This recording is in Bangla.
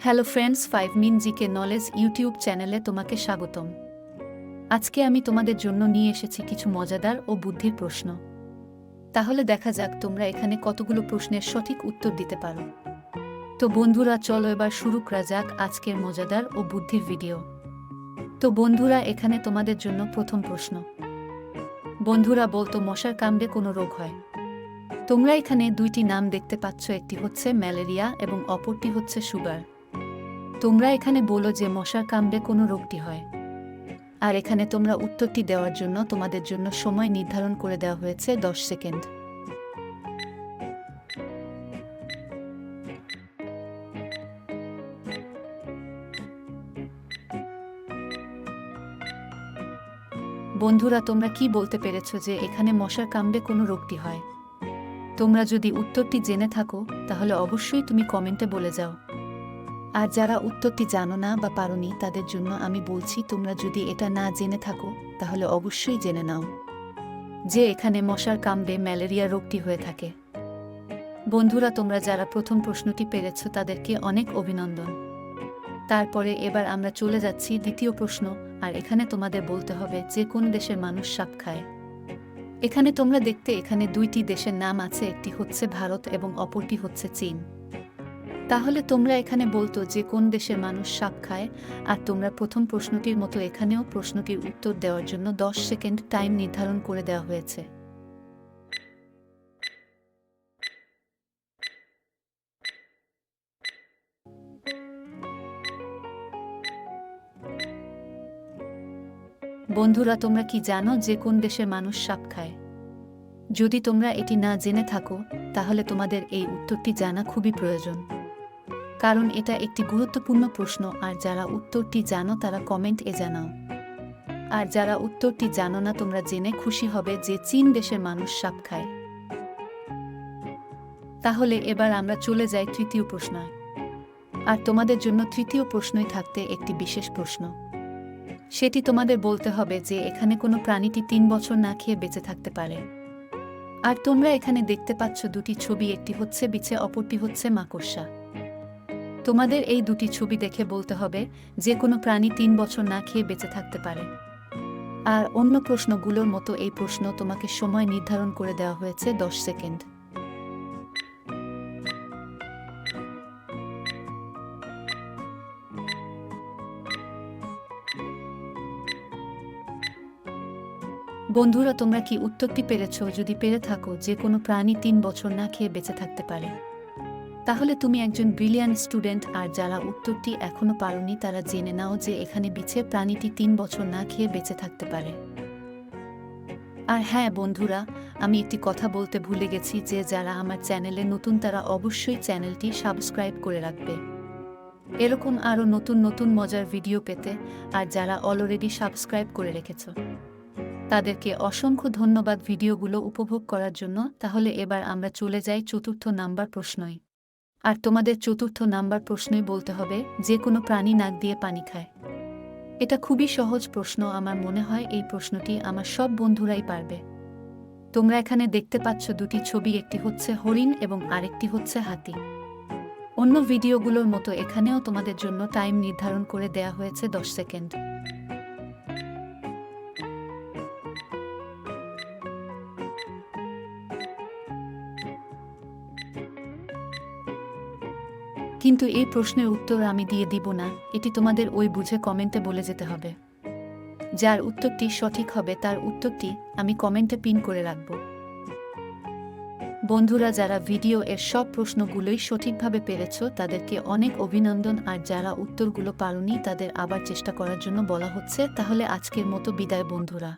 হ্যালো ফ্রেন্ডস, 5 মিন জিকে নলেজ ইউটিউব চ্যানেলে তোমাকে স্বাগতম। আজকে আমি তোমাদের জন্য নিয়ে এসেছি কিছু মজাদার ও বুদ্ধির প্রশ্ন। তাহলে দেখা যাক তোমরা এখানে কতগুলো প্রশ্নের সঠিক উত্তর দিতে পারো। তো বন্ধুরা, চলো এবার শুরু করা যাক আজকের মজাদার ও বুদ্ধির ভিডিও। তো বন্ধুরা, এখানে তোমাদের জন্য প্রথম প্রশ্ন। বন্ধুরা, বলতো মশার কামড়ে কোনো রোগ হয়? তোমরা এখানে দুইটি নাম দেখতে পাচ্ছ, একটি হচ্ছে ম্যালেরিয়া এবং অপরটি হচ্ছে সুগার। তোমরা এখানে বলো যে মশার কামড়ে কোনো রোগটি হয়। আর এখানে তোমরা উত্তরটি দেওয়ার জন্য তোমাদের জন্য সময় নির্ধারণ করে দেওয়া হয়েছে 10 সেকেন্ড। বন্ধুরা, তোমরা কি বলতে পেরেছো যে এখানে মশার কামড়ে কোনো রোগটি হয়? তোমরা যদি উত্তরটি জেনে থাকো তাহলে অবশ্যই তুমি কমেন্টে বলে যাও। আর যারা উত্তরটি জানো না বা পারোনি তাদের জন্য আমি বলছি, তোমরা যদি এটা না জেনে থাকো তাহলে অবশ্যই জেনে নাও যে এখানে মশার কামড়ে ম্যালেরিয়া রোগটি হয়ে থাকে। বন্ধুরা, তোমরা যারা প্রথম প্রশ্নটি পেরেছ তাদেরকে অনেক অভিনন্দন। তারপরে এবার আমরা চলে যাচ্ছি দ্বিতীয় প্রশ্ন। আর এখানে তোমাদের বলতে হবে যে কোন দেশের মানুষ সাপ খায়। এখানে তোমরা দেখতে এখানে দুইটি দেশের নাম আছে, একটি হচ্ছে ভারত এবং অপরটি হচ্ছে চীন। তাহলে তোমরা এখানে বলতো যে কোন দেশের মানুষ সাপ খায়। আর তোমরা প্রথম প্রশ্নটির মতো এখানেও প্রশ্নটির উত্তর দেওয়ার জন্য 10 সেকেন্ড টাইম নির্ধারণ করে দেওয়া হয়েছে। বন্ধুরা, তোমরা কি জানো যে কোন দেশের মানুষ সাপ খায়? যদি তোমরা এটি না জেনে থাকো তাহলে তোমাদের এই উত্তরটি জানা খুবই প্রয়োজন, কারণ এটা একটি গুরুত্বপূর্ণ প্রশ্ন। আর যারা উত্তরটি জানো তারা কমেন্ট এ জানাও। আর যারা উত্তরটি জানো না তোমরা জেনে খুশি হবে যে চীন দেশের মানুষ সাপ খায়। তাহলে এবার আমরা চলে যাই তৃতীয় প্রশ্নে। আর তোমাদের জন্য তৃতীয় প্রশ্নই থাকতে একটি বিশেষ প্রশ্ন। সেটি তোমাদের বলতে হবে যে এখানে কোনো প্রাণীটি 3 বছর না খেয়ে বেঁচে থাকতে পারে। আর তোমরা এখানে দেখতে পাচ্ছ দুটি ছবি, একটি হচ্ছে বিছে, অপরটি হচ্ছে মাকড়সা। তোমাদের এই দুটি ছবি দেখে বলতে হবে যে কোনো প্রাণী 3 বছর না খেয়ে বেঁচে থাকতে পারে। আর অন্য প্রশ্নগুলোর মতো এই প্রশ্ন তোমাকে সময় নির্ধারণ করে দেওয়া হয়েছে 10 সেকেন্ড। বন্ধুরা, তোমরা কি উত্তরটি পেরেছ? যদি পেরে থাকো যে কোনো প্রাণী 3 বছর না খেয়ে বেঁচে থাকতে পারে, তাহলে তুমি একজন ব্রিলিয়ান্ট স্টুডেন্ট। আর যারা উত্তরটি এখনো পারোনি তারা জেনে নাও যে এখানে বিছে প্রাণীটি 3 বছর না খেয়ে বেঁচে থাকতে পারে। আর হ্যাঁ বন্ধুরা, আমি একটি কথা বলতে ভুলে গেছি যে যারা আমার চ্যানেলে নতুন তারা অবশ্যই চ্যানেলটি সাবস্ক্রাইব করে রাখবে এরকম আরও নতুন নতুন মজার ভিডিও পেতে। আর যারা অলরেডি সাবস্ক্রাইব করে রেখেছ তাদেরকে অসংখ্য ধন্যবাদ ভিডিওগুলো উপভোগ করার জন্য। তাহলে এবার আমরা চলে যাই চতুর্থ নাম্বার প্রশ্নই। আর তোমাদের চতুর্থ নাম্বার প্রশ্নই বলতে হবে যে কোনো প্রাণী নাক দিয়ে পানি খায়। এটা খুবই সহজ প্রশ্ন। আমার মনে হয় এই প্রশ্নটি আমার সব বন্ধুরাই পারবে। তোমরা এখানে দেখতে পাচ্ছ দুটি ছবি, একটি হচ্ছে হরিণ এবং আরেকটি হচ্ছে হাতি। অন্য ভিডিওগুলোর মতো এখানেও তোমাদের জন্য টাইম নির্ধারণ করে দেয়া হয়েছে 10 সেকেন্ড। কিন্তু এই প্রশ্নের উত্তর আমি দিয়ে দিব না, এটি তোমাদের ওই বুঝে কমেন্টে বলে যেতে হবে। যার উত্তরটি সঠিক হবে তার উত্তরটি আমি কমেন্টে পিন করে রাখব। বন্ধুরা, যারা ভিডিও এর সব প্রশ্নগুলোই সঠিকভাবে পেরেছ তাদেরকে অনেক অভিনন্দন। আর যারা উত্তরগুলো পারোনি তাদের আবার চেষ্টা করার জন্য বলা হচ্ছে। তাহলে আজকের মতো বিদায় বন্ধুরা।